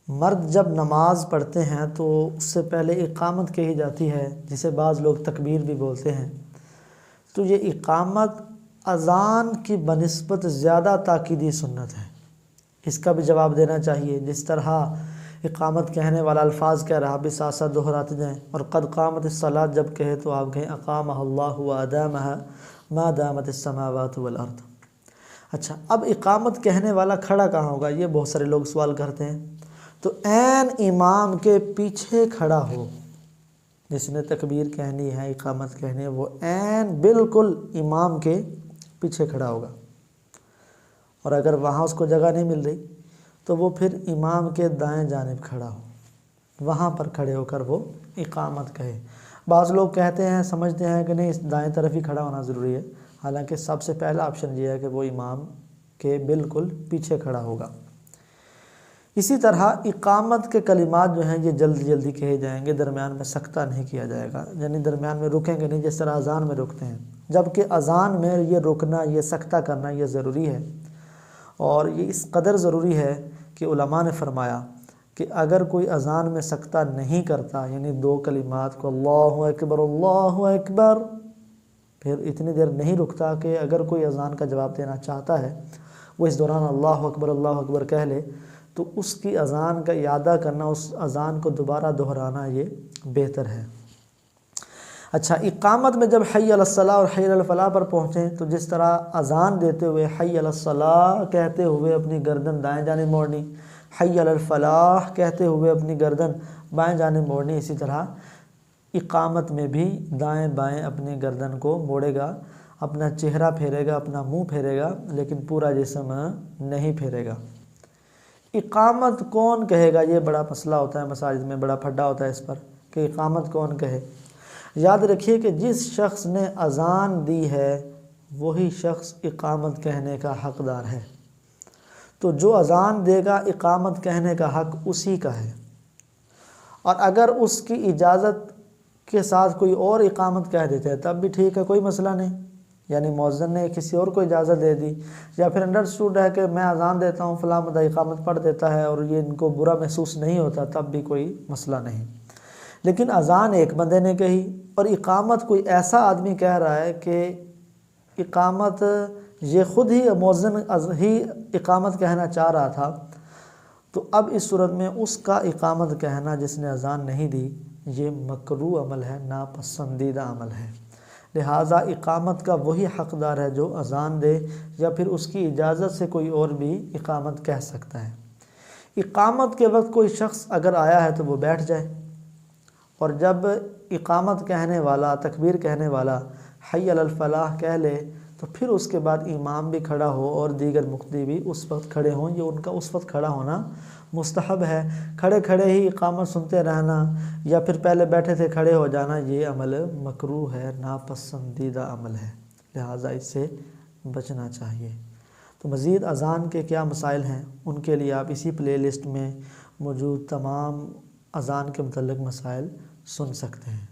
مرد جب نماز پڑھتے ہیں تو اس سے پہلے اقامت کہی جاتی ہے، جسے بعض لوگ تکبیر بھی بولتے ہیں۔ تو یہ اقامت اذان کی بنسبت زیادہ تاکیدی سنت ہے، اس کا بھی جواب دینا چاہیے۔ جس طرح اقامت کہنے والا الفاظ کہہ رہا بھی ساتھ ساتھ دہراتے جائیں، اور قد قامت الصلاۃ جب کہے تو آپ کہیں اقامہ اللہ و ادامہ ما دامت السماوات والارض۔ اچھا، اب اقامت کہنے والا کھڑا کہاں ہوگا، یہ بہت سارے لوگ سوال کرتے ہیں۔ تو عین امام کے پیچھے کھڑا ہو، جس نے تکبیر کہنی ہے، اقامت کہنی ہے، وہ عین بالکل امام کے پیچھے کھڑا ہوگا۔ اور اگر وہاں اس کو جگہ نہیں مل رہی تو وہ پھر امام کے دائیں جانب کھڑا ہو، وہاں پر کھڑے ہو کر وہ اقامت کہے۔ بعض لوگ کہتے ہیں، سمجھتے ہیں کہ نہیں، اس دائیں طرف ہی کھڑا ہونا ضروری ہے، حالانکہ سب سے پہلا آپشن یہ ہے کہ وہ امام کے بالکل پیچھے کھڑا ہوگا۔ اسی طرح اقامت کے کلمات جو ہیں یہ جلدی جلدی کہے جائیں گے، درمیان میں سکتہ نہیں کیا جائے گا، یعنی درمیان میں رکیں گے نہیں جس طرح اذان میں رکتے ہیں، جبکہ اذان میں یہ رکنا، یہ سکتہ کرنا یہ ضروری ہے۔ اور یہ اس قدر ضروری ہے کہ علماء نے فرمایا کہ اگر کوئی اذان میں سکتہ نہیں کرتا، یعنی دو کلمات کو اللہ اکبر، پھر اتنی دیر نہیں رکتا کہ اگر کوئی اذان کا جواب دینا چاہتا ہے وہ اس دوران اللہ اکبر کہہ لے، تو اس کی اذان کا اعادہ کرنا، اس اذان کو دوبارہ دہرانا یہ بہتر ہے۔ اچھا، اقامت میں جب حی علی الصلاۃ اور حی علی الفلاح پر پہنچیں تو جس طرح اذان دیتے ہوئے حی علی الصلاۃ کہتے ہوئے اپنی گردن دائیں جانب موڑنی، حی علی الفلاح کہتے ہوئے اپنی گردن بائیں جانب موڑنی، اسی طرح اقامت میں بھی دائیں بائیں اپنی گردن کو موڑے گا، اپنا چہرہ پھیرے گا، اپنا منہ پھیرے گا، لیکن پورا جسم نہیں پھیرے گا۔ اقامت کون کہے گا، یہ بڑا مسئلہ ہوتا ہے مساجد میں، بڑا پھڈا ہوتا ہے اس پر کہ اقامت کون کہے۔ یاد رکھیے کہ جس شخص نے اذان دی ہے وہی شخص اقامت کہنے کا حقدار ہے، تو جو اذان دے گا اقامت کہنے کا حق اسی کا ہے، اور اگر اس کی اجازت کے ساتھ کوئی اور اقامت کہہ دیتے ہیں تب بھی ٹھیک ہے، کوئی مسئلہ نہیں، یعنی مؤذن نے کسی اور کو اجازت دے دی، یا پھر انڈرسٹوڈ ہے کہ میں اذان دیتا ہوں فلاں بندہ اقامت پڑھ دیتا ہے اور یہ ان کو برا محسوس نہیں ہوتا، تب بھی کوئی مسئلہ نہیں۔ لیکن اذان ایک بندے نے کہی اور اقامت کوئی ایسا آدمی کہہ رہا ہے کہ اقامت یہ خود ہی مؤذن ہی اقامت کہنا چاہ رہا تھا، تو اب اس صورت میں اس کا اقامت کہنا جس نے اذان نہیں دی یہ مکروہ عمل ہے، ناپسندیدہ عمل ہے۔ لہٰذا اقامت کا وہی حقدار ہے جو اذان دے، یا پھر اس کی اجازت سے کوئی اور بھی اقامت کہہ سکتا ہے۔ اقامت کے وقت کوئی شخص اگر آیا ہے تو وہ بیٹھ جائے، اور جب اقامت کہنے والا، تکبیر کہنے والا حی علی الفلاح کہہ لے تو پھر اس کے بعد امام بھی کھڑا ہو اور دیگر مقتدی بھی اس وقت کھڑے ہوں، یہ ان کا اس وقت کھڑا ہونا مستحب ہے۔ کھڑے کھڑے ہی اقامت سنتے رہنا یا پھر پہلے بیٹھے تھے کھڑے ہو جانا یہ عمل مکروہ ہے، ناپسندیدہ عمل ہے، لہٰذا اس سے بچنا چاہیے۔ تو مزید اذان کے کیا مسائل ہیں ان کے لیے آپ اسی پلے لسٹ میں موجود تمام اذان کے متعلق مسائل سن سکتے ہیں۔